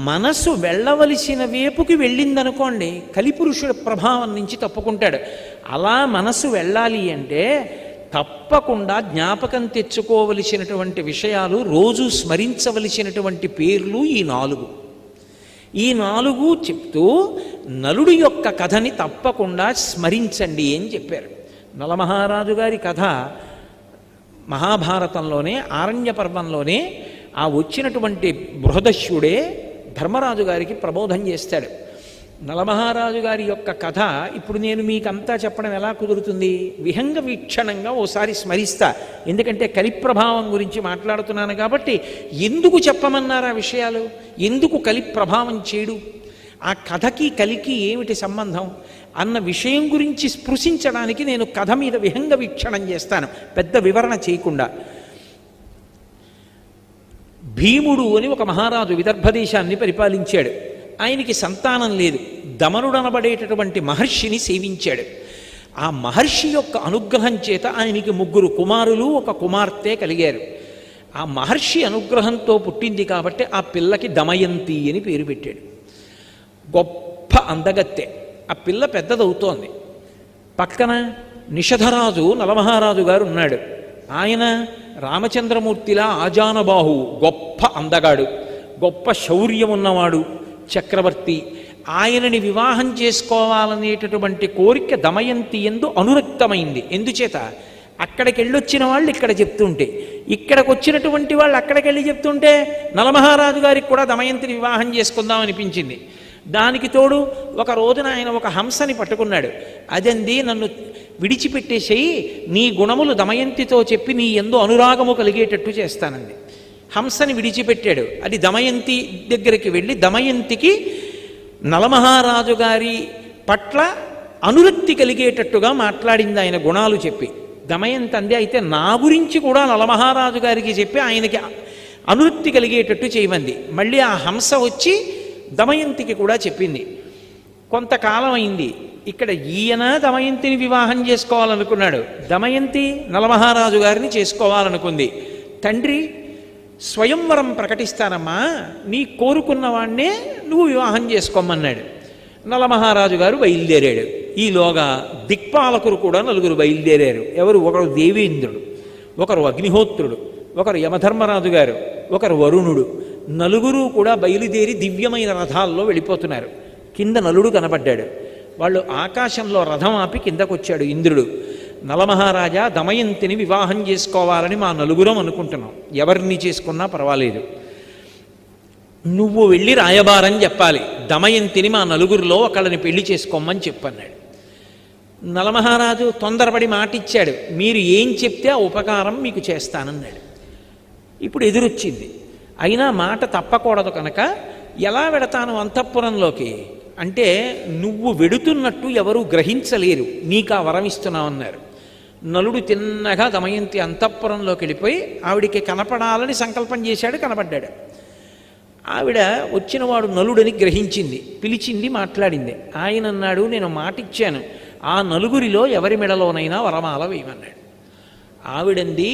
మనసు వెళ్ళవలసిన వైపుకి వెళ్ళిందనుకోండి, కలిపురుషుడి ప్రభావం నుంచి తప్పుకుంటాడు. అలా మనసు వెళ్ళాలి అంటే తప్పకుండా జ్ఞాపకం తెచ్చుకోవలసినటువంటి విషయాలు, రోజు స్మరించవలసినటువంటి పేర్లు ఈ నాలుగు చెప్తూ నలుడి యొక్క కథని తప్పకుండా స్మరించండి అని చెప్పారు. నలమహారాజు గారి కథ మహాభారతంలోనే, ఆరణ్య పర్వంలోనే ఆ వచ్చినటువంటి బృహదస్యుడే ధర్మరాజు గారికి ప్రబోధం చేస్తాడు. నలమహారాజు గారి యొక్క కథ ఇప్పుడు నేను మీకంతా చెప్పడం ఎలా కుదురుతుంది? విహంగ వీక్షణంగా ఓసారి స్మరిస్తా, ఎందుకంటే కలి ప్రభావం గురించి మాట్లాడుతున్నాను కాబట్టి. ఎందుకు చెప్పమన్నారు ఆ విషయాలు? ఎందుకు కలి ప్రభావం చేయడు? ఆ కథకి కలికి ఏమిటి సంబంధం అన్న విషయం గురించి స్పృశించడానికి నేను కథ మీద విహంగ వీక్షణం చేస్తాను, పెద్ద వివరణ చేయకుండా. భీముడు అని ఒక మహారాజు విదర్భదేశాన్ని పరిపాలించాడు. ఆయనకి సంతానం లేదు. దమనుడనబడేటటువంటి మహర్షిని సేవించాడు. ఆ మహర్షి యొక్క అనుగ్రహం చేత ఆయనకి 3 కుమారులు, 1 కుమార్తె కలిగారు. ఆ మహర్షి అనుగ్రహంతో పుట్టింది కాబట్టి ఆ పిల్లకి దమయంతి అని పేరు పెట్టాడు. గొప్ప అందగత్తె. ఆ పిల్ల పెద్దదవుతోంది. పక్కన నిషధరాజు నలమహారాజు గారు ఉన్నాడు. ఆయన రామచంద్రమూర్తిలా ఆజానబాహు, గొప్ప అందగాడు, గొప్ప శౌర్యం ఉన్నవాడు, చక్రవర్తి. ఆయనని వివాహం చేసుకోవాలనేటటువంటి కోరిక దమయంతి యందు అనురక్తమైంది. ఎందుచేత? అక్కడికి వెళ్ళొచ్చిన వాళ్ళు ఇక్కడ చెప్తుంటే, ఇక్కడికి వచ్చినటువంటి వాళ్ళు అక్కడికి వెళ్ళి చెప్తుంటే నలమహారాజు గారికి కూడా దమయంతిని వివాహం చేసుకుందాం అనిపించింది. దానికి తోడు ఒక రోజున ఆయన ఒక హంసని పట్టుకున్నాడు. అదంది, నన్ను విడిచిపెట్టేసేయి, నీ గుణములు దమయంతితో చెప్పి నీ యందు అనురాగము కలిగేటట్టు చేస్తానంది. హంసని విడిచిపెట్టాడు. అది దమయంతి దగ్గరికి వెళ్ళి దమయంతికి నలమహారాజు గారి పట్ల అనురక్తి కలిగేటట్టుగా మాట్లాడింది ఆయన గుణాలు చెప్పి. దమయంతి అంది, అయితే నా గురించి కూడా నలమహారాజు గారికి చెప్పి ఆయనకి అనురక్తి కలిగేటట్టు చేయమంది. మళ్ళీ ఆ హంస వచ్చి దమయంతికి కూడా చెప్పింది. కొంతకాలం అయింది. ఇక్కడ ఈయన దమయంతిని వివాహం చేసుకోవాలనుకున్నాడు, దమయంతి నలమహారాజు గారిని చేసుకోవాలనుకుంది. తండ్రి స్వయంవరం ప్రకటిస్తానమ్మా, నీ కోరుకున్న వాణ్ణే నువ్వు వివాహం చేసుకోమన్నాడు. నలమహారాజు గారు బయలుదేరాడు. ఈలోగా దిక్పాలకులు కూడా 4 బయలుదేరారు. ఎవరు? ఒకరు దేవేంద్రుడు, ఒకరు అగ్నిహోత్రుడు, ఒకరు యమధర్మరాజు గారు, ఒకరు వరుణుడు. 4 కూడా బయలుదేరి దివ్యమైన రథాల్లో వెళ్ళిపోతున్నారు. కింద నలుడు కనబడ్డాడు. వాళ్ళు ఆకాశంలో రథం ఆపి కిందకొచ్చాడు ఇంద్రుడు. నలమహారాజా, దమయంతిని వివాహం చేసుకోవాలని మా 4 అనుకుంటున్నాం, ఎవరిని చేసుకున్నా పర్వాలేదు, నువ్వు వెళ్ళి రాయబారం చెప్పాలి, దమయంతిని మా 4 ఒకళ్ళని పెళ్లి చేసుకోమని చెప్పన్నాడు. నలమహారాజు తొందరపడి మాటిచ్చాడు, మీరు ఏం చెప్తే ఆ ఉపకారం మీకు చేస్తానన్నాడు. ఇప్పుడు ఎదురొచ్చింది. అయినా మాట తప్పకూడదు కనుక, ఎలా వెడతాను అంతఃపురంలోకి అంటే, నువ్వు వెడుతున్నట్టు ఎవరూ గ్రహించలేరు, నీకు ఆ వరం ఇస్తున్నామన్నారు. నలుడు తిన్నగా దమయంతి అంతఃపురంలోకి వెళ్ళిపోయి ఆవిడికి కనపడాలని సంకల్పం చేశాడు. కనపడ్డాడు. ఆవిడ వచ్చినవాడు నలుడని గ్రహించింది, పిలిచింది, మాట్లాడింది. ఆయన అన్నాడు, నేను మాటిచ్చాను, ఆ 4 ఎవరి మెడలోనైనా వరమాల వేయమన్నాడు. ఆవిడంది,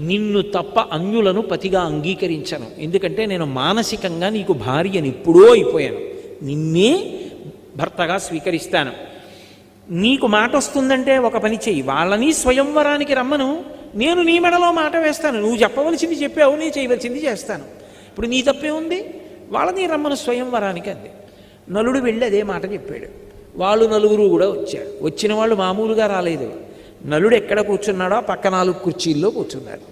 నిన్ను తప్ప అన్యులను పతిగా అంగీకరించను, ఎందుకంటే నేను మానసికంగా నీకు భార్యని ఎప్పుడో అయిపోయాను, నిన్నే భర్తగా స్వీకరిస్తాను. నీకు మాట వస్తుందంటే ఒక పని చెయ్యి, వాళ్ళని స్వయంవరానికి రమ్మను, నేను నీ మెడలో మాట వేస్తాను, నువ్వు చెప్పవలసింది చెప్పావు, నేను చేయవలసింది చేస్తాను, ఇప్పుడు నీ తప్పే ఉంది, వాళ్ళని రమ్మను స్వయంవరానికి అంది. నలుడు వెళ్ళి అదే మాట చెప్పాడు. వాళ్ళు 4 కూడా వచ్చారు. వచ్చిన వాళ్ళు మామూలుగా రాలేదు. నలుడు ఎక్కడ కూర్చున్నాడో పక్క 4 కుర్చీల్లో కూర్చున్నారు.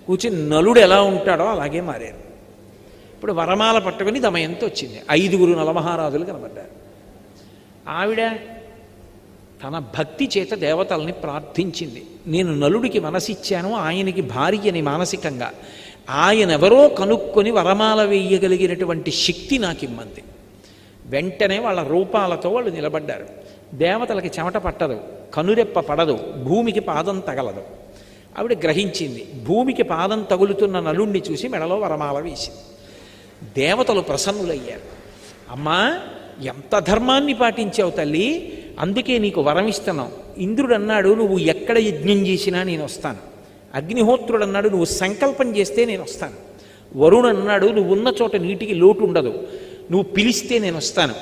కూర్చుని నలుడు ఎలా ఉంటాడో అలాగే మారారు. ఇప్పుడు వరమాల పట్టుకుని దమయంతి వచ్చింది. 5 నలమహారాజులు కనబడ్డారు. ఆవిడ తన భక్తి చేత దేవతల్ని ప్రార్థించింది. నేను నలుడికి మనసిచ్చాను, ఆయనకి భార్యని మానసికంగా, ఆయన ఎవరో కనుక్కొని వరమాల వేయగలిగినటువంటి శక్తి నాకు ఇమ్మంది. వెంటనే వాళ్ళ రూపాలతో వాళ్ళు నిలబడ్డారు. దేవతలకి చెమట పట్టదు, కనురెప్ప పడదు, భూమికి పాదం తగలదు. ఆవిడ గ్రహించింది. భూమికి పాదం తగులుతున్న నలుణ్ణి చూసి మెడలో వరమాల వేసింది. దేవతలు ప్రసన్నులయ్యారు. అమ్మా, ఎంత ధర్మాన్ని పాటించావు తల్లి, అందుకే నీకు వరం ఇస్తున్నావు. ఇంద్రుడు అన్నాడు, నువ్వు ఎక్కడ యజ్ఞం చేసినా నేను వస్తాను. అగ్నిహోత్రుడు అన్నాడు, నువ్వు సంకల్పం చేస్తే నేను వస్తాను. వరుణ్ అన్నాడు, నువ్వు ఉన్న చోట నీటికి లోటు ఉండదు. నువ్వు పిలిస్తే నేను వస్తాను.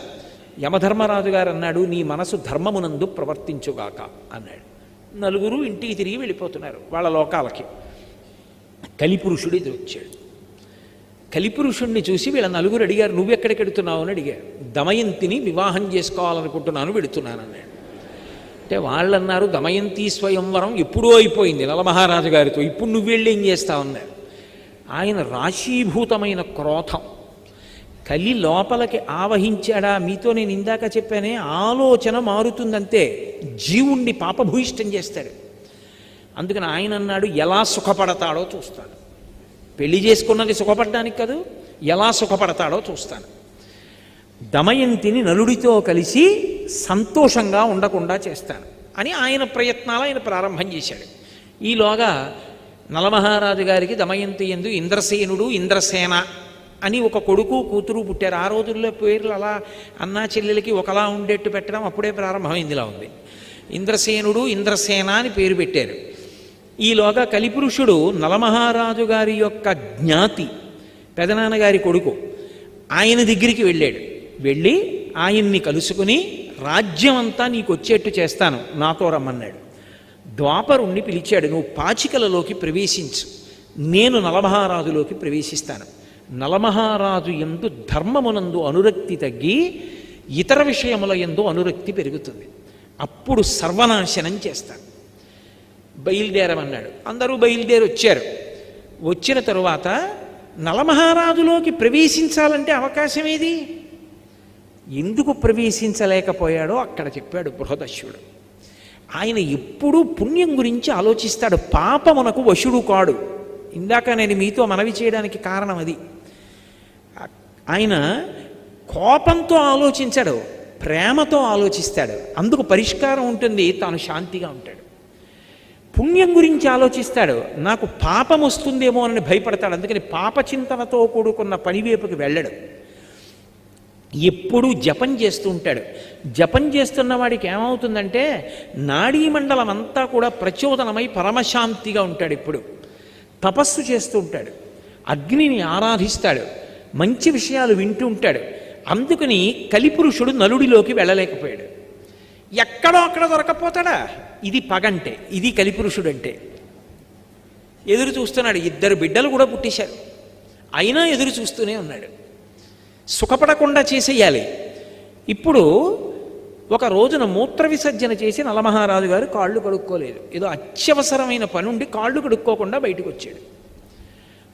యమధర్మరాజు గారు అన్నాడు, నీ మనసు ధర్మమునందు ప్రవర్తించుగాక అన్నాడు. నలుగురు ఇంటికి తిరిగి వెళ్ళిపోతున్నారు వాళ్ళ లోకాలకి. కలిపురుషుడు ఎదురొచ్చాడు. కలిపురుషుణ్ణి చూసి వీళ్ళ నలుగురు అడిగారు, నువ్వెక్కడికి వెడుతున్నావు అని అడిగారు. దమయంతిని వివాహం చేసుకోవాలనుకుంటున్నాను, వెడుతున్నాను అన్నాడు. అంటే వాళ్ళన్నారు, దమయంతి స్వయంవరం ఎప్పుడో అయిపోయింది నలమహారాజు గారితో, ఇప్పుడు నువ్వు వెళ్ళి ఏం చేస్తావన్నారు. ఆయన రాశీభూతమైన క్రోధం కలి లోపలికి ఆవహించాడా. మీతో నేను ఇందాక చెప్పానే, ఆలోచన మారుతుందంతే, జీవుణ్ణి పాపభూయిష్టం చేస్తాడు. అందుకని ఆయన అన్నాడు, ఎలా సుఖపడతాడో చూస్తాడు. పెళ్లి చేసుకున్నది సుఖపడడానికి కాదు, ఎలా సుఖపడతాడో చూస్తాను. దమయంతిని నలుడితో కలిసి సంతోషంగా ఉండకుండా చేస్తాను అని ఆయన ప్రయత్నాలు ఆయన ప్రారంభం చేశాడు. ఈలోగా నలమహారాజు గారికి దమయంతి యందు ఇంద్రసేనుడు, ఇంద్రసేన అని ఒక కొడుకు కూతురు పుట్టారు. ఆ రోజుల్లో పేర్లు అలా అన్నా చెల్లెలకి ఒకలా ఉండేట్టు పెట్టడం అప్పుడే ప్రారంభమైందిలా ఉంది. ఇంద్రసేనుడు, ఇంద్రసేన అని పేరు పెట్టారు. ఈలోగా కలిపురుషుడు నలమహారాజు గారి యొక్క జ్ఞాతి, పెదనాన్నగారి కొడుకు, ఆయన దగ్గరికి వెళ్ళాడు. వెళ్ళి ఆయన్ని కలుసుకుని, రాజ్యం అంతా నీకు వచ్చేట్టు చేస్తాను, నాతో రమ్మన్నాడు. ద్వాపరుణ్ణి పిలిచాడు, నువ్వు పాచికలలోకి ప్రవేశించు, నేను నలమహారాజులోకి ప్రవేశిస్తాను. నలమహారాజు యందు ధర్మమునందు అనురక్తి తగ్గి ఇతర విషయముల యందు అనురక్తి పెరుగుతుంది. అప్పుడు సర్వనాశనం చేస్తాను. బయలుదేరమన్నాడు. అందరూ బయలుదేరి వచ్చారు. వచ్చిన తరువాత నలమహారాజులోకి ప్రవేశించాలంటే అవకాశం ఏది? ఎందుకు ప్రవేశించలేకపోయాడో అక్కడ చెప్పాడు బృహదశ్యుడు. ఆయన ఎప్పుడూ పుణ్యం గురించి ఆలోచిస్తాడు, పాపమునకు వశుడు కాడు. ఇందాక నేను మీతో మనవి చేయడానికి కారణం అది. ఆయన కోపంతో ఆలోచించాడు, ప్రేమతో ఆలోచిస్తాడు. అందుకు పరిష్కారం ఉంటుంది, తాను శాంతిగా ఉంటాడు. పుణ్యం గురించి ఆలోచిస్తాడు, నాకు పాపం వస్తుందేమో అని భయపడతాడు. అందుకని పాపచింతనతో కూడుకున్న పనివైపుకి వెళ్ళడు. ఎప్పుడూ జపం చేస్తూ ఉంటాడు. జపం చేస్తున్న వాడికి ఏమవుతుందంటే నాడీమండలం అంతా కూడా ప్రచోదనమై పరమశాంతిగా ఉంటాడు. ఇప్పుడు తపస్సు చేస్తూ ఉంటాడు, అగ్నిని ఆరాధిస్తాడు, మంచి విషయాలు వింటూ ఉంటాడు. అందుకని కలిపురుషుడు నలుడిలోకి వెళ్ళలేకపోయాడు. ఎక్కడో అక్కడ దొరకపోతాడా? ఇది పగంటే, ఇది కలిపురుషుడంటే. ఎదురు చూస్తున్నాడు. 2 బిడ్డలు కూడా పుట్టేశారు, అయినా ఎదురు చూస్తూనే ఉన్నాడు. సుఖపడకుండా చేసేయాలి. ఇప్పుడు ఒక రోజున మూత్ర విసర్జన చేసి నలమహారాజు గారు కాళ్ళు కడుక్కోలేదు. ఏదో అత్యవసరమైన పని ఉండి కాళ్ళు కడుక్కోకుండా బయటకు వచ్చాడు.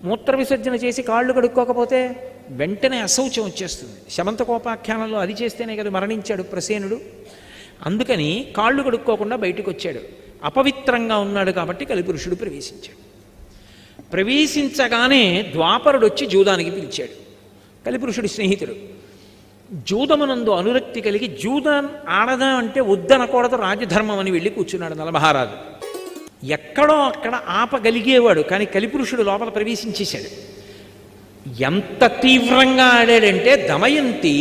మూత్ర విసర్జన చేసి కాళ్ళు కడుక్కోకపోతే వెంటనే అశౌచం వచ్చేస్తుంది. శమంతకోపాఖ్యానంలో అది చేస్తేనే కదా మరణించాడు ప్రసేనుడు. అందుకని కాళ్ళు కడుక్కోకుండా బయటకు వచ్చాడు. అపవిత్రంగా ఉన్నాడు కాబట్టి కలిపురుషుడు ప్రవేశించాడు. ప్రవేశించగానే ద్వాపరుడు వచ్చి జూదానికి పిలిచాడు. కలిపురుషుడి స్నేహితుడు. జూదమునందు అనురక్తి కలిగి జూదం ఆడదా అంటే వద్దనకూడదు, రాజధర్మం అని వెళ్ళి కూర్చున్నాడు నలమహారాజు. ఎక్కడో అక్కడ ఆపగలిగేవాడు, కానీ కలిపురుషుడు లోపల ప్రవేశించేశాడు. ఎంత తీవ్రంగా ఆడాడంటే దమయంతి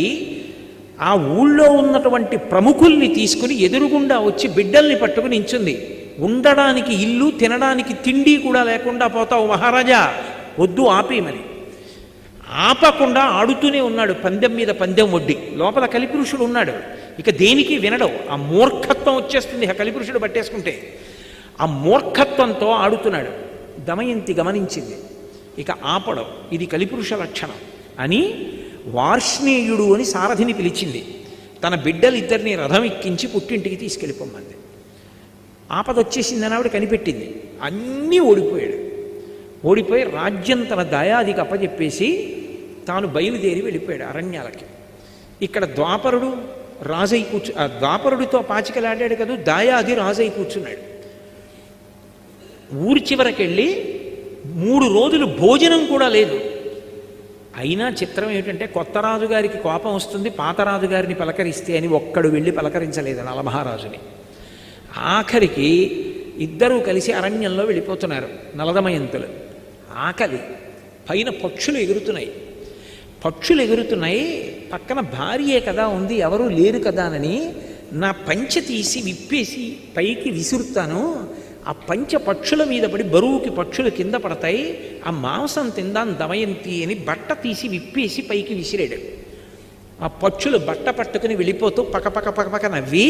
ఆ ఊళ్ళో ఉన్నటువంటి ప్రముఖుల్ని తీసుకుని ఎదురుగుండా వచ్చి బిడ్డల్ని పట్టుకుని నించుంది. ఉండడానికి ఇల్లు, తినడానికి తిండి కూడా లేకుండా పోతావు మహారాజా, వద్దు ఆపేయమని. ఆపకుండా ఆడుతూనే ఉన్నాడు, పందెం మీద పందెం వడ్డీ. లోపల కలిపురుషుడు ఉన్నాడు, ఇక దేనికి వినడం. ఆ మూర్ఖత్వం వచ్చేస్తుంది ఆ కలిపురుషుడు పట్టేసుకుంటే. ఆ మూర్ఖత్వంతో ఆడుతున్నాడు. దమయంతి గమనించింది, ఇక ఆపడం ఇది కలిపురుష లక్షణం అని వార్ష్ణేయుడు అని సారథిని పిలిచింది. తన బిడ్డలిద్దరిని రథం ఎక్కించి పుట్టింటికి తీసుకెళ్ళిపోమ్మంది. ఆపదొచ్చేసిందని ఆవిడ కనిపెట్టింది. అన్నీ ఓడిపోయాడు. ఓడిపోయి రాజ్యం తన దయాదికి అప్పచెప్పేసి తాను బయలుదేరి వెళ్ళిపోయాడు అరణ్యాలకి. ఇక్కడ ద్వాపరుడు రాజై ద్వాపరుడితో పాచికలాడాడు కదా, దాయాది రాజై కూర్చున్నాడు. ఊరి చివరకెళ్ళి 3 రోజులు భోజనం కూడా లేదు. అయినా చిత్రం ఏమిటంటే కొత్త రాజుగారికి కోపం వస్తుంది, పాత రాజుగారిని పలకరిస్తే అని ఒక్కడు వెళ్ళి పలకరించలేదు నలమహారాజుని. ఆఖరికి ఇద్దరూ కలిసి అరణ్యంలో వెళ్ళిపోతున్నారు నలదమయంతులు. ఆకలి, పైన పక్షులు ఎగురుతున్నాయి. పక్కన భార్యే కదా ఉంది, ఎవరూ లేరు కదా అని నా పంచె తీసి విప్పేసి పైకి విసురుతాను. ఆ పంచె పక్షుల మీద పడి బరువుకి పక్షులు కింద పడతాయి, ఆ మాంసం తిందాం దమయంతి అని బట్ట తీసి విప్పేసి పైకి విసిరాడు. ఆ పక్షులు బట్ట పట్టుకుని వెళ్ళిపోతూ పకపక పకపక నవ్వి,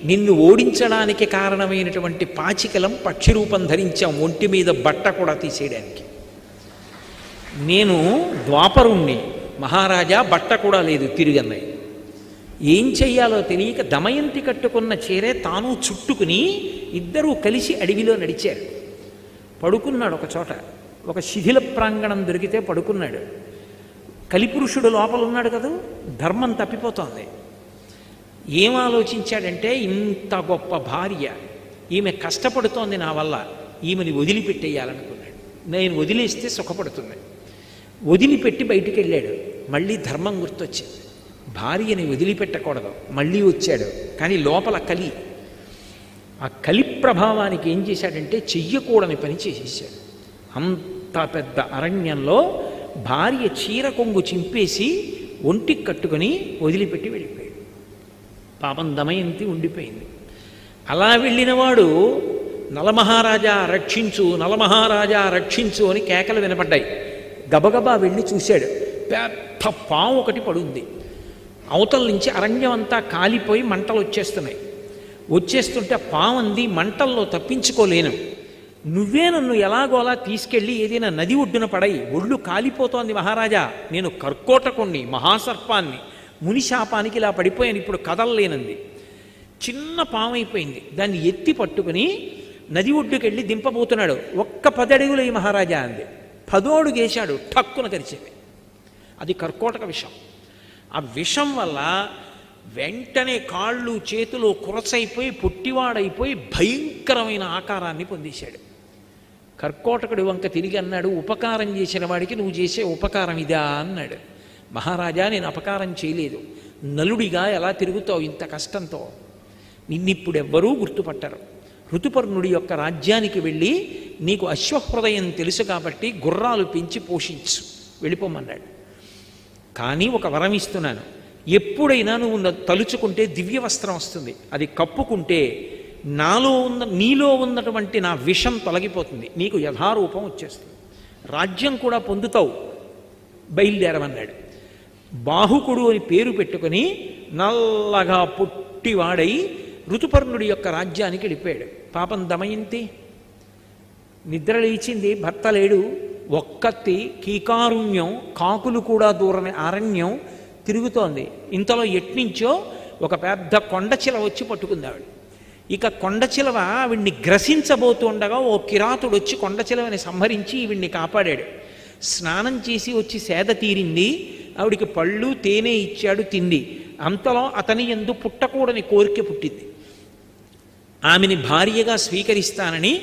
నిన్ను ఓడించడానికి కారణమైనటువంటి పాచికలం పక్షి రూపం ధరించాం, ఒంటి మీద బట్ట కూడా తీసేయడానికి. నేను ద్వాపరుణ్ణి, మహారాజా బట్ట కూడా లేదు తిరిగన్నాయి. ఏం చెయ్యాలో తెలియక దమయంతి కట్టుకున్న చీరే తాను చుట్టుకుని ఇద్దరూ కలిసి అడవిలో నడిచారు. పడుకున్నాడు ఒక చోట, ఒక శిథిల ప్రాంగణం దొరికితే పడుకున్నాడు. కలిపురుషుడు లోపల ఉన్నాడు కదా, ధర్మం తప్పిపోతోంది. ఏం ఆలోచించాడంటే, ఇంత గొప్ప భార్య, ఈమె కష్టపడుతోంది నా వల్ల, ఈమెని వదిలిపెట్టేయాలనుకున్నాడు. నేను వదిలేస్తే సుఖపడుతుంది. వదిలిపెట్టి బయటికి వెళ్ళాడు. మళ్ళీ ధర్మం గుర్తొచ్చింది, భార్యని వదిలిపెట్టకూడదు. మళ్ళీ వచ్చాడు, కానీ లోపల కలి. ఆ కలి ప్రభావానికి ఏం చేశాడంటే చెయ్యకూడని పని చేసేసాడు. అంత పెద్ద అరణ్యంలో భార్య చీర కొంగు చింపేసి ఒంటికి కట్టుకొని వదిలిపెట్టి వెళ్ళిపోయాడు. పాపం దమయంతి ఉండిపోయింది. అలా వెళ్ళినవాడు నలమహారాజా రక్షించు, నలమహారాజా రక్షించు అని కేకలు వినపడ్డాయి. గబగబా వెళ్ళి చూశాడు, పెద్ద పాము ఒకటి పడుంది. అవతల నుంచి అరణ్యం అంతా కాలిపోయి మంటలు వచ్చేస్తున్నాయి. వచ్చేస్తుంటే పాము అంది, మంటల్లో తప్పించుకోలేను, నువ్వే నన్ను ఎలాగోలా తీసుకెళ్ళి ఏదైనా నది ఒడ్డున పడయి, ఒళ్ళు కాలిపోతోంది మహారాజా, నేను కర్కోటకుణ్ణి, మహాసర్పాన్ని, మునిశాపానికి ఇలా పడిపోయాను, ఇప్పుడు కదలలేనంది. చిన్న పాము అయిపోయింది. దాన్ని ఎత్తి పట్టుకుని నది ఒడ్డుకెళ్ళి దింపబోతున్నాడు. ఒక్క 10 అడుగులు ఈ మహారాజా అంది. 10వ అడుగు వేశాడు, ఠక్కున కరిచేది. అది కర్కోటక విషం. ఆ విషం వల్ల వెంటనే కాళ్ళు చేతులు కురసైపోయి పొట్టివాడైపోయి భయంకరమైన ఆకారాన్ని పొందేశాడు. కర్కోటకుడి వంక తిరిగి అన్నాడు, ఉపకారం చేసిన వాడికి నువ్వు చేసే ఉపకారం ఇదా అన్నాడు. మహారాజా, నేను అపకారం చేయలేదు, నలుడిగా ఎలా తిరుగుతావు ఇంత కష్టంతో, నిన్నిప్పుడెవ్వరూ గుర్తుపట్టరు. ఋతుపర్ణుడి యొక్క రాజ్యానికి వెళ్ళి నీకు అశ్వహృదయం తెలుసు కాబట్టి గుర్రాలు పెంచి పోషించు, వెళ్ళిపోమన్నాడు. కానీ ఒక వరం ఇస్తున్నాను, ఎప్పుడైనా నువ్వు తలుచుకుంటే దివ్య వస్త్రం వస్తుంది, అది కప్పుకుంటే నీలో ఉన్నటువంటి నా విషం తొలగిపోతుంది, నీకు యథారూపం వచ్చేస్తుంది, రాజ్యం కూడా పొందుతావు, బయలుదేరమన్నాడు. బాహుకుడు అని పేరు పెట్టుకుని నల్లగా పొట్టివాడై ఋతుపర్ణుడి యొక్క రాజ్యానికి వెళ్ళిపోయాడు. పాపం దమయంతి నిద్ర లేచింది, భర్త లేడు, ఒక్కత్తి కీకారుణ్యం, కాకులు కూడా దూరని అరణ్యం తిరుగుతోంది. ఇంతలో ఎట్నుంచో ఒక పెద్ద కొండచిలవ వచ్చి పట్టుకుంది ఆవిడ. ఇక కొండచిలవ ఆవిడ్ని గ్రసించబోతుండగా ఓ కిరాతుడు వచ్చి కొండచిలవని సంహరించి ఈవిడ్ని కాపాడాడు. స్నానం చేసి వచ్చి సేద తీరింది, ఆవిడికి పళ్ళు తేనె ఇచ్చాడు, తింది. అంతలో అతని యందు పుట్టకూడని కోరిక పుట్టింది. ఆమెని భార్యగా స్వీకరిస్తానని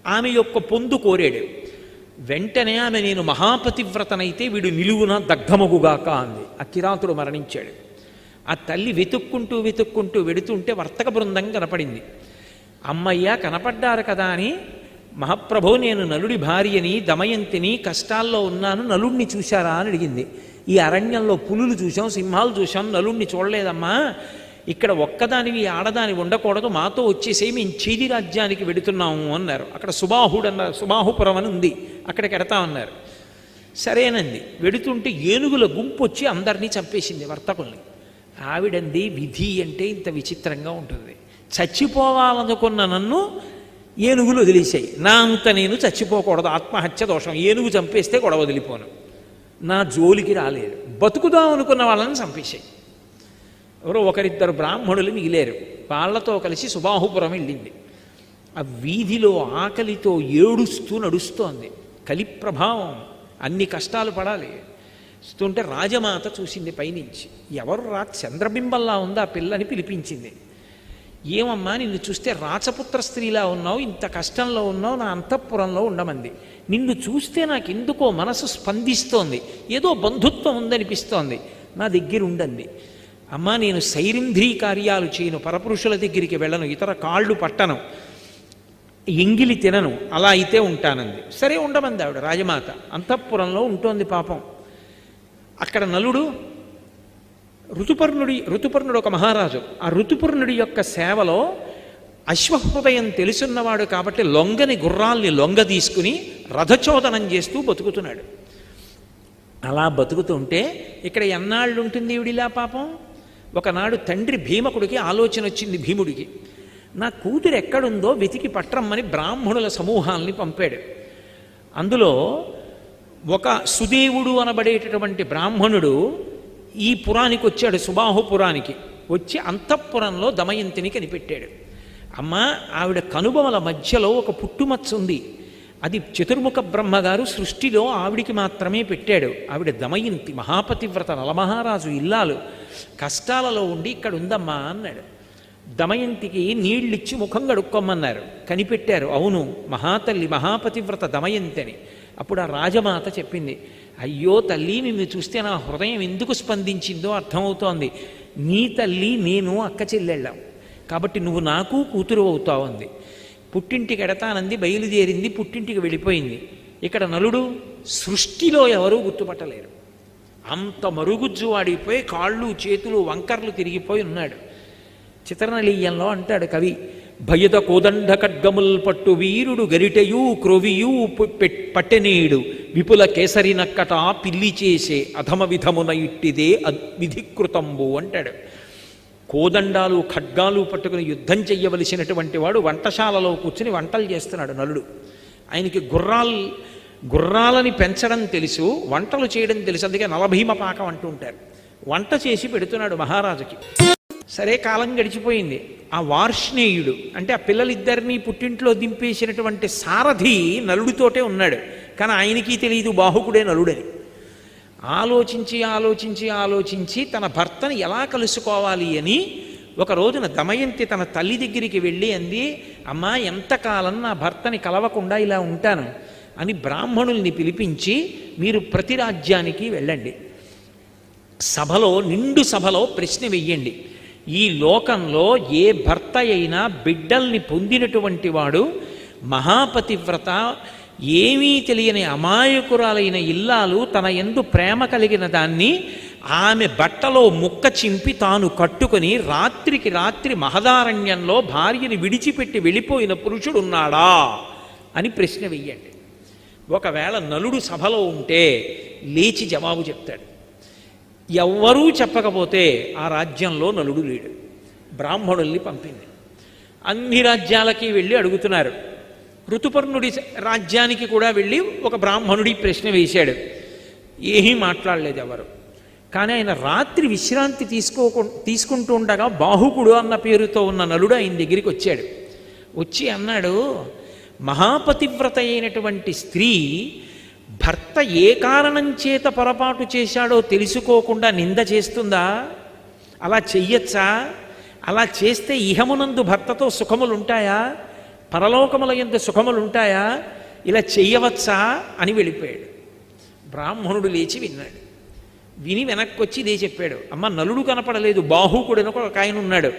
ఆమె యొక్క పొందు కోరాడు. వెంటనే ఆమె, నేను మహాపతివ్రతనైతే వీడు నిలువున దగ్ధమగుగాక అంది. ఆ కిరాతుడు మరణించాడు. ఆ తల్లి వెతుక్కుంటూ వెతుక్కుంటూ వెడుతుంటే వర్తక బృందం కనపడింది. అమ్మయ్య కనపడ్డారు కదా అని, మహాప్రభో నేను నలుడి భార్యని, దమయంతిని, కష్టాల్లో ఉన్నాను, నలుడిని చూశారా అని అడిగింది. ఈ అరణ్యంలో పులులు చూసాం, సింహాలు చూసాం, నలుడిని చూడలేదమ్మా, ఇక్కడ ఒక్కదానివి ఆడదాని ఉండకూడదు, మాతో వచ్చేసే మేము చేది రాజ్యానికి వెడుతున్నాము అన్నారు. అక్కడ సుబాహుపురం అని ఉంది, అక్కడికి వెడతామన్నారు. సరేనంది. వెడుతుంటే ఏనుగుల గుంపు వచ్చి అందరినీ చంపేసింది, వర్తకుల్ని. ఆవిడంది, విధి అంటే ఇంత విచిత్రంగా ఉంటుంది, చచ్చిపోవాలనుకున్న నన్ను ఏనుగులు వదిలేసాయి, నా అంత నేను చచ్చిపోకూడదు, ఆత్మహత్య దోషం, ఏనుగు చంపేస్తే గొడవ వదిలిపోను, నా జోలికి రాలేదు, బతుకుదాం అనుకున్న వాళ్ళని చంపేశాయి. ఎవరో ఒకరిద్దరు బ్రాహ్మణులు మిగిలేరు, వాళ్ళతో కలిసి సుబాహుపురం వెళ్ళింది. ఆ వీధిలో ఆకలితో ఏడుస్తూ నడుస్తోంది. కలి ప్రభావం, అన్ని కష్టాలు పడాలి. వస్తుంటే రాజమాత చూసింది పైనుంచి, ఎవరు చంద్రబింబంలా ఉందా పిల్లని పిలిపించింది. ఏమమ్మా నిన్ను చూస్తే రాచపుత్ర స్త్రీలా ఉన్నావు, ఇంత కష్టంలో ఉన్నావు, నా అంతఃపురంలో ఉండమంది. నిన్ను చూస్తే నాకు ఎందుకో మనసు స్పందిస్తోంది, ఏదో బంధుత్వం ఉందనిపిస్తోంది, నా దగ్గర ఉండండి. అమ్మా నేను సైరింధ్రీ కార్యాలు చేయను, పరపురుషుల దగ్గరికి వెళ్ళను, ఇతర కాళ్ళు పట్టను, ఎంగిలి తినను, అలా అయితే ఉంటానంది. సరే ఉండమంది ఆవిడ. రాజమాత అంతఃపురంలో ఉంటోంది పాపం. అక్కడ నలుడు ఋతుపర్ణుడు ఒక మహారాజు. ఆ ఋతుపర్ణుడి యొక్క సేవలో అశ్వహృదయం తెలుసున్నవాడు కాబట్టి లొంగని గుర్రాల్ని లొంగ తీసుకుని రథచోదనం చేస్తూ బతుకుతున్నాడు. అలా బతుకుతుంటే ఇక్కడ ఎన్నాళ్ళు ఉంటుంది ఈవిడిలా పాపం. ఒకనాడు తండ్రి భీమకుడికి ఆలోచన వచ్చింది. భీముడికి నా కూతురు ఎక్కడుందో వెతికి పట్రమ్మని బ్రాహ్మణుల సమూహాల్ని పంపాడు. అందులో ఒక సుదేవుడు అనబడేటటువంటి బ్రాహ్మణుడు ఈ పురానికి వచ్చాడు, సుబాహుపురానికి వచ్చి అంతఃపురంలో దమయంతిని కనిపెట్టాడు. అమ్మ, ఆవిడ కనుబొమల మధ్యలో ఒక పుట్టుమచ్చ ఉంది, అది చతుర్ముఖ బ్రహ్మగారు సృష్టిలో ఆవిడికి మాత్రమే పెట్టాడు. ఆవిడ దమయంతి, మహాపతివ్రత, నలమహారాజు ఇల్లాలు, కష్టాలలో ఉండి ఇక్కడ ఉందమ్మా అన్నాడు. దమయంతికి నీళ్ళిచ్చి ముఖం కడుక్కోమన్నారు. కనిపెట్టారు, అవును మహాతల్లి మహాపతివ్రత దమయంతి అని. అప్పుడు ఆ రాజమాత చెప్పింది, అయ్యో తల్లి, నిన్ను చూస్తే నా హృదయం ఎందుకు స్పందించిందో అర్థమవుతోంది. నీ తల్లి నేను అక్క చెల్లెళ్ళాం కాబట్టి నువ్వు నాకు కూతురు అవుతావు అంది. పుట్టింటికి ఎడతానంది, బయలుదేరింది, పుట్టింటికి వెళ్ళిపోయింది. ఇక్కడ నలుడు సృష్టిలో ఎవరూ గుర్తుపట్టలేరు. అంత మరుగుజ్జు వాడిపోయి కాళ్ళు చేతులు వంకర్లు తిరిగిపోయి ఉన్నాడు. చిత్రనళీయంలో అంటాడు కవి, భయద కోదండ ఖడ్గముల్ పట్టు వీరుడు గరిటయూ క్రొవియూ పట్టెనేడు విపుల కేసరి నక్కట పిల్లి చేసే అధమ విధమున ఇట్టిదే విధికృతంబు అంటాడు. కోదండాలు ఖడ్గాలు పట్టుకుని యుద్ధం చెయ్యవలసినటువంటి వాడు వంటశాలలో కూర్చుని వంటలు చేస్తున్నాడు నలుడు. ఆయనకి గుర్రాలని పెంచడం తెలుసు, వంటలు చేయడం తెలుసు. అందుకే నలభీమ పాకం అంటూ ఉంటారు. వంట చేసి పెడుతున్నాడు మహారాజుకి. సరే, కాలం గడిచిపోయింది. ఆ వార్ష్ణేయుడు అంటే ఆ పిల్లలిద్దరినీ పుట్టింట్లో దింపేసినటువంటి సారథి నలుడితోటే ఉన్నాడు. కానీ ఆయనకి తెలియదు బాహుకుడే నలుడని. ఆలోచించి ఆలోచించి ఆలోచించి తన భర్తని ఎలా కలుసుకోవాలి అని ఒక రోజున దమయంతి తన తల్లి దగ్గరికి వెళ్ళి అంది, అమ్మా, ఎంతకాలం నా భర్తని కలవకుండా ఇలా ఉంటాను అని బ్రాహ్మణుల్ని పిలిపించి, మీరు ప్రతి రాజ్యానికి వెళ్ళండి, సభలో నిండు సభలో ప్రశ్న వెయ్యండి, ఈ లోకంలో ఏ భర్త అయినా బిడ్డల్ని పొందినటువంటి వాడు మహాపతివ్రత, ఏమీ తెలియని అమాయకురాలైన ఇల్లాలు తన యందు ప్రేమ కలిగిన దాన్ని ఆమె బట్టలో ముక్క చింపి తాను కట్టుకొని రాత్రికి రాత్రి మహదారణ్యంలో భార్యని విడిచిపెట్టి వెళ్ళిపోయిన పురుషుడున్నాడా అని ప్రశ్న వెయ్యండి. ఒకవేళ నలుడు సభలో ఉంటే లేచి జవాబు చెప్తాడు. ఎవ్వరూ చెప్పకపోతే ఆ రాజ్యంలో నలుడు లేడు. బ్రాహ్మణుల్ని పంపింది. అన్ని రాజ్యాలకి వెళ్ళి అడుగుతున్నారు. ఋతుపర్ణుడి రాజ్యానికి కూడా వెళ్ళి ఒక బ్రాహ్మణుడి ప్రశ్న వేశాడు. ఏమీ మాట్లాడలేదు ఎవరు. కానీ ఆయన రాత్రి విశ్రాంతి తీసుకుంటూ ఉండగా బాహుకుడు అన్న పేరుతో ఉన్న నలుడు ఆయన దగ్గరికి వచ్చాడు. వచ్చి అన్నాడు, మహాపతివ్రత అయినటువంటి స్త్రీ భర్త ఏ కారణం చేత పొరపాటు చేశాడో తెలుసుకోకుండా నింద చేస్తుందా? అలా చెయ్యొచ్చా? అలా చేస్తే ఇహమునందు భర్తతో సుఖములుంటాయా? పరలోకముల యందు సుఖములుంటాయా? ఇలా చెయ్యవచ్చా అని వెళ్ళిపోయాడు. బ్రాహ్మణుడు లేచి విన్నాడు. విని వెనక్కి వచ్చి ఇదే చెప్పాడు. అమ్మ, నలుడు కనపడలేదు, బాహుకుడని ఒక ఆయన ఉన్నాడు,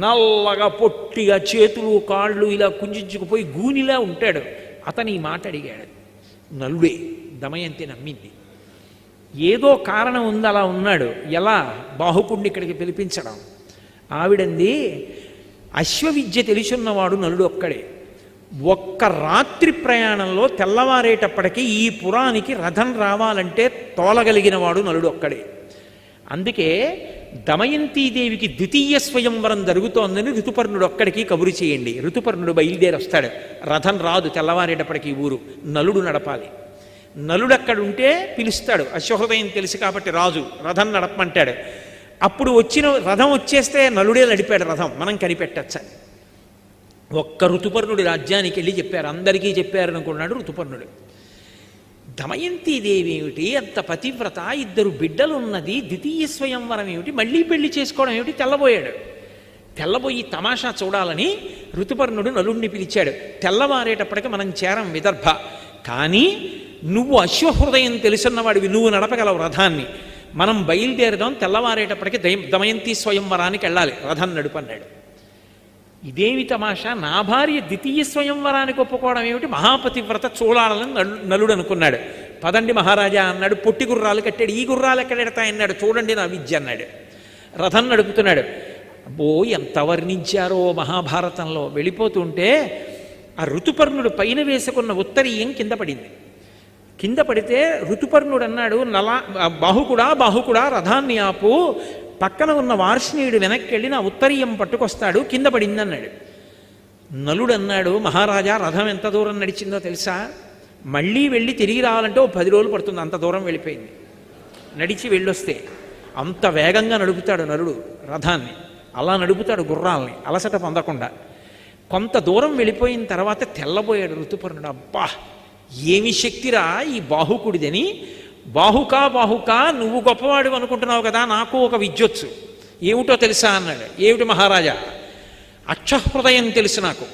నల్లగా పొట్టిగా చేతులు కాళ్ళు ఇలా కుంజించుకుపోయి గూనిలా ఉంటాడు, అతని ఈ మాట అడిగాడు. నలుడే. దమయంతి నమ్మింది. ఏదో కారణం ఉంది అలా ఉన్నాడు. ఎలా? బాహుకుడిని ఇక్కడికి పిలిపించడం. ఆవిడంది, అశ్వవిద్య తెలిసున్నవాడు నలుడు ఒక్కడే. ఒక్క రాత్రి ప్రయాణంలో తెల్లవారేటప్పటికీ ఈ పురానికి రథం రావాలంటే తోలగలిగిన వాడు నలుడు ఒక్కడే. అందుకే దమయంతీదేవికి ద్వితీయ స్వయంవరం జరుగుతోందని ఋతుపర్ణుడు ఒక్కడికి కబురు చేయండి. ఋతుపర్ణుడు బయలుదేరి వస్తాడు. రథం రాదు తెల్లవారేటప్పటికీ ఊరు, నలుడు నడపాలి. నలుడు అక్కడ ఉంటే పిలుస్తాడు. అశ్వహృదయం తెలుసు కాబట్టి రాజు రథం నడపమంటాడు. అప్పుడు వచ్చిన రథం వచ్చేస్తే నలుడే నడిపాడు రథం, మనం కనిపెట్టచ్చని. ఒక్క ఋతుపర్ణుడి రాజ్యానికి వెళ్ళి చెప్పారు. అందరికీ చెప్పారనుకున్నాడు ఋతుపర్ణుడు. దమయంతీదేవి ఏమిటి అంత పతివ్రత, ఇద్దరు బిడ్డలున్నది, ద్వితీయ స్వయంవరం ఏమిటి, మళ్ళీ పెళ్లి చేసుకోవడం ఏమిటి? తెల్లబోయాడు. తెల్లబోయి తమాషా చూడాలని ఋతుపర్ణుడు నలుడిని పిలిచాడు. తెల్లవారేటప్పటికి మనం చేరం విదర్భ, కానీ నువ్వు అశ్వహృదయం తెలుసున్నవాడివి, నువ్వు నడపగలవు రథాన్ని, మనం బయలుదేరదాం, తెల్లవారేటప్పటికి దమయంతి స్వయంవరానికి వెళ్ళాలి, రథం నడుపన్నాడు. ఇదేమి తమాషా, నా భార్య ద్వితీయ స్వయంవరానికి ఒప్పుకోవడం ఏమిటి, మహాపతివ్రత చూడాలని నలుడు అనుకున్నాడు. పదండి మహారాజా అన్నాడు. పొట్టి గుర్రాలు కట్టాడు. ఈ గుర్రాలు ఎక్కడెడతాయన్నాడు. చూడండి నా విద్య అన్నాడు. రథం నడుపుతున్నాడు. అబ్బో, ఎంత వర్ణించారో మహాభారతంలో. వెళ్ళిపోతుంటే ఆ ఋతుపర్ణుడు పైన వేసుకున్న ఉత్తరీయం కింద పడింది. కింద పడితే ఋతుపర్ణుడు అన్నాడు, బాహుకుడా రథాన్ని ఆపు, పక్కన ఉన్న వార్ష్ణీయుడు వెనక్కి వెళ్ళి నా ఉత్తరీయం పట్టుకొస్తాడు, కింద పడిందన్నాడు. నలుడు అన్నాడు, మహారాజా రథం ఎంత దూరం నడిచిందో తెలుసా? మళ్ళీ వెళ్ళి తిరిగి రావాలంటే 10 రోజులు పడుతుంది, అంత దూరం వెళ్ళిపోయింది. నడిచి వెళ్ళొస్తే అంత వేగంగా నడుపుతాడు నలుడు రథాన్ని, అలా నడుపుతాడు గుర్రాల్ని అలసట పొందకుండా. కొంత దూరం వెళ్ళిపోయిన తర్వాత తెల్లబోయాడు ఋతుపర్ణుడు. అబ్బా ఏమి శక్తిరా ఈ బాహుకుడిదని! బాహుకా నువ్వు గొప్పవాడు అనుకుంటున్నావు కదా, నాకు ఒక విద్యొచ్చు, ఏమిటో తెలుసా అన్నాడు. ఏమిటి మహారాజా? అక్షహృదయం తెలుసు నాకు.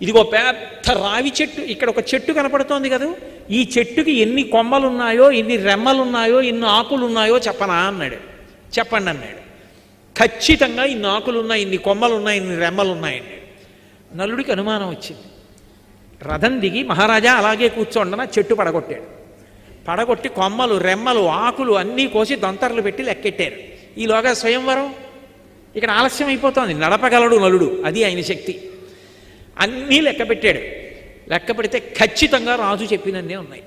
ఇదిగో పెద్ద రావి చెట్టు, ఇక్కడ ఒక చెట్టు కనపడుతోంది కదా, ఈ చెట్టుకి ఎన్ని కొమ్మలున్నాయో, ఎన్ని రెమ్మలున్నాయో, ఎన్ని ఆకులున్నాయో చెప్పనా అన్నాడు. చెప్పండి అన్నాడు. ఖచ్చితంగా ఇన్ని ఆకులున్నాయి, ఇన్ని కొమ్మలున్నాయి, ఇన్ని రెమ్మలున్నాయండి. నలుడికి అనుమానం వచ్చింది. రథం దిగి మహారాజా అలాగే కూర్చోండన చెట్టు పడగొట్టాడు. పడగొట్టి కొమ్మలు రెమ్మలు ఆకులు అన్నీ కోసి దొంతర్లు పెట్టి లెక్కెట్టారు. ఈలోగా స్వయంవరం ఇక్కడ ఆలస్యం అయిపోతోంది. నడపగలడు నలుడు, అది ఆయన శక్తి. అన్నీ లెక్క పెట్టాడు. లెక్క పెడితే ఖచ్చితంగా రాజు చెప్పినన్నే ఉన్నాయి.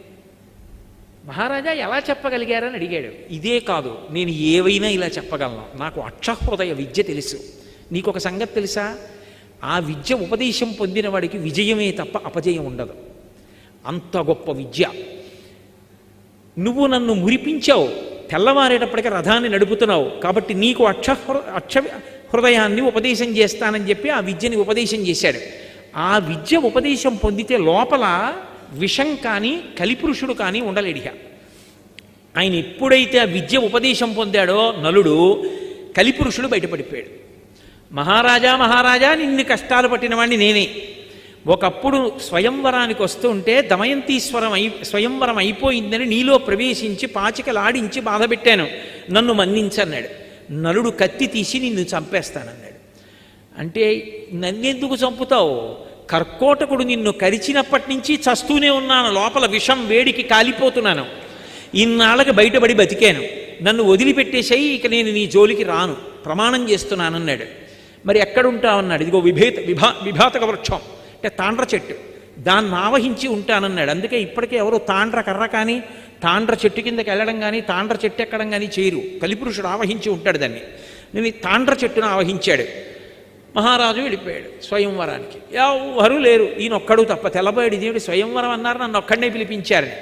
మహారాజా ఎలా చెప్పగలిగారని అడిగాడు. ఇదే కాదు, నేను ఏవైనా ఇలా చెప్పగలను, నాకు అక్షహృదయ విద్య తెలుసు. నీకు ఒక సంగతి తెలుసా? ఆ విద్య ఉపదేశం పొందిన వాడికి విజయమే తప్ప అపజయం ఉండదు. అంత గొప్ప విద్య. నువ్వు నన్ను మురిపించావు, తెల్లవారేటప్పటికీ రథాన్ని నడుపుతున్నావు, కాబట్టి నీకు అక్ష హృదయాన్ని ఉపదేశం చేస్తానని చెప్పి ఆ విద్యని ఉపదేశం చేశాడు. ఆ విద్య ఉపదేశం పొందితే లోపల విషం కానీ కలిపురుషుడు కానీ ఉండలేడిగా. ఆయన ఎప్పుడైతే ఆ విద్య ఉపదేశం పొందాడో నలుడు, కలిపురుషుడు బయటపడిపోయాడు. మహారాజా నిన్ను కష్టాలు పట్టిన వాడిని నేనే. ఒకప్పుడు స్వయంవరానికి వస్తుంటే స్వయంవరం అయిపోయిందని నీలో ప్రవేశించి పాచికలాడించి బాధపెట్టాను, నన్ను మన్నించన్నాడు. నలుడు కత్తి తీసి నిన్ను చంపేస్తానన్నాడు. అంటే నన్నెందుకు చంపుతావు? కర్కోటకుడు నిన్ను కరిచినప్పటి నుంచి చస్తూనే ఉన్నాను, లోపల విషం వేడికి కాలిపోతున్నాను, ఇన్నాళ్ళకి బయటపడి బతికాను, నన్ను వదిలిపెట్టేసాయి, ఇక నేను నీ జోలికి రాను, ప్రమాణం చేస్తున్నానన్నాడు. మరి ఎక్కడుంటావన్నాడు. ఇదిగో విభాతక వృక్షం అంటే తాండ్ర చెట్టు, దాన్ని ఆవహించి ఉంటానన్నాడు. అందుకే ఇప్పటికే ఎవరు తాండ్ర కర్ర కానీ తాండ్ర చెట్టు కిందకి వెళ్ళడం కానీ తాండ్ర చెట్టు ఎక్కడం కానీ చేయరు. కలిపురుషుడు ఆవహించి ఉంటాడు దాన్ని. నేను తాండ్ర చెట్టును ఆవహించాడు. మహారాజు వెళ్ళిపోయాడు స్వయంవరానికి. ఎవరు లేరు, ఈయనొక్కడు తప్ప. తెల్లబోయాడు, ఇదేమిటి స్వయంవరం అన్నారు, నన్ను ఒక్కడనే పిలిపించారని.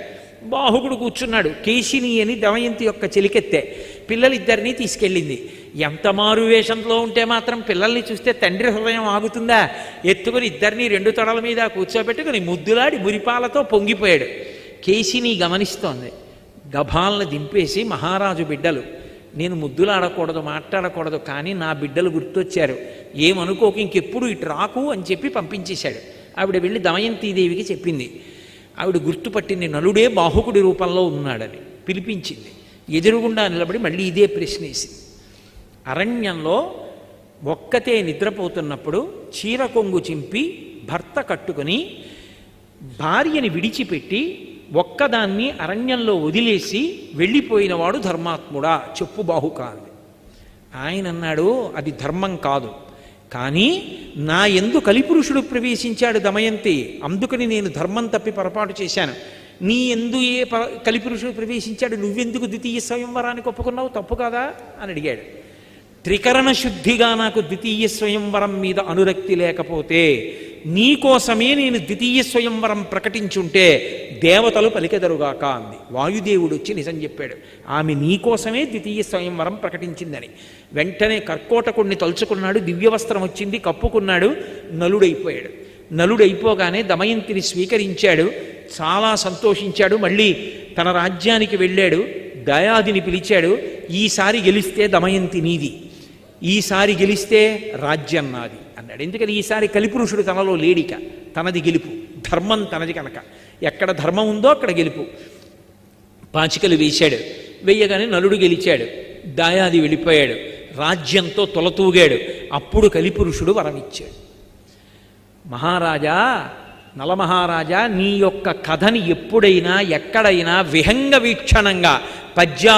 బాహుకుడు కూర్చున్నాడు. కేశిని అని దమయంతి యొక్క చెలికెత్తే పిల్లలిద్దరినీ తీసుకెళ్ళింది. ఎంత మారు వేషంలో ఉంటే మాత్రం పిల్లల్ని చూస్తే తండ్రి హృదయం ఆగుతుందా? ఎత్తుకుని ఇద్దరినీ 2 తొడల మీద కూర్చోబెట్టుకుని ముద్దులాడి మురిపాలతో పొంగిపోయాడు. కేశిని గమనిస్తోంది. గభాలను దింపేసి, మహారాజు బిడ్డలు, నేను ముద్దులాడకూడదు మాట్లాడకూడదు, కానీ నా బిడ్డలు గుర్తొచ్చారు, ఏమనుకోకు, ఇంకెప్పుడు ఇటు రాకు అని చెప్పి పంపించేశాడు. ఆవిడ వెళ్ళి దమయంతీదేవికి చెప్పింది. ఆవిడ గుర్తుపట్టింది, నలుడే బాహుకుడి రూపంలో ఉన్నాడని. పిలిపించింది. ఎదురుగుండా నిలబడి మళ్ళీ ఇదే ప్రశ్న వేసింది. అరణ్యంలో ఒక్కతే నిద్రపోతున్నప్పుడు చీర కొంగు చింపి భర్త కట్టుకుని భార్యని విడిచిపెట్టి ఒక్కదాన్ని అరణ్యంలో వదిలేసి వెళ్ళిపోయినవాడు ధర్మాత్ముడా చెప్పు బాహుక అంది. ఆయన అన్నాడు, అది ధర్మం కాదు, కానీ నా యందు కలిపురుషుడు ప్రవేశించాడు దమయంతి, అందుకని నేను ధర్మం తప్పి పొరపాటు చేశాను. నీ ఎందు ఏ కలిపురుషుడు ప్రవేశించాడు, నువ్వెందుకు ద్వితీయ స్వయంవరానికి ఒప్పుకున్నావు, తప్పు కాదా అని అడిగాడు. త్రికరణ శుద్ధిగా నాకు ద్వితీయ స్వయంవరం మీద అనురక్తి లేకపోతే నీకోసమే నేను ద్వితీయ స్వయంవరం ప్రకటించుంటే దేవతలు పలికెదరుగాక అంది. వాయుదేవుడు వచ్చి నిజం చెప్పాడు, ఆమె నీకోసమే ద్వితీయ స్వయంవరం ప్రకటించిందని. వెంటనే కర్కోటకుడిని తలుచుకున్నాడు, దివ్యవస్త్రం వచ్చింది, కప్పుకున్నాడు, నలుడైపోయాడు. నలుడైపోగానే దమయంతిని స్వీకరించాడు, చాలా సంతోషించాడు. మళ్ళీ తన రాజ్యానికి వెళ్ళాడు. దయాదిని పిలిచాడు, ఈసారి గెలిస్తే దమయంతి నీది, ఈసారి గెలిస్తే రాజ్యం నాది అన్నాడు. ఎందుకని ఈసారి కలిపురుషుడు తనలో లేడిక, తనది గెలుపు, ధర్మం తనది కనుక. ఎక్కడ ధర్మం ఉందో అక్కడ గెలుపు. పాచికలు వేశాడు. వెయ్యగానే నలుడు గెలిచాడు. దాయాది వెళ్ళిపోయాడు. రాజ్యంతో తొలతూగాడు. అప్పుడు కలిపురుషుడు వరమిచ్చాడు. మహారాజా, నలమహారాజా, నీ యొక్క కథని ఎప్పుడైనా ఎక్కడైనా విహంగ వీక్షణంగా పద్య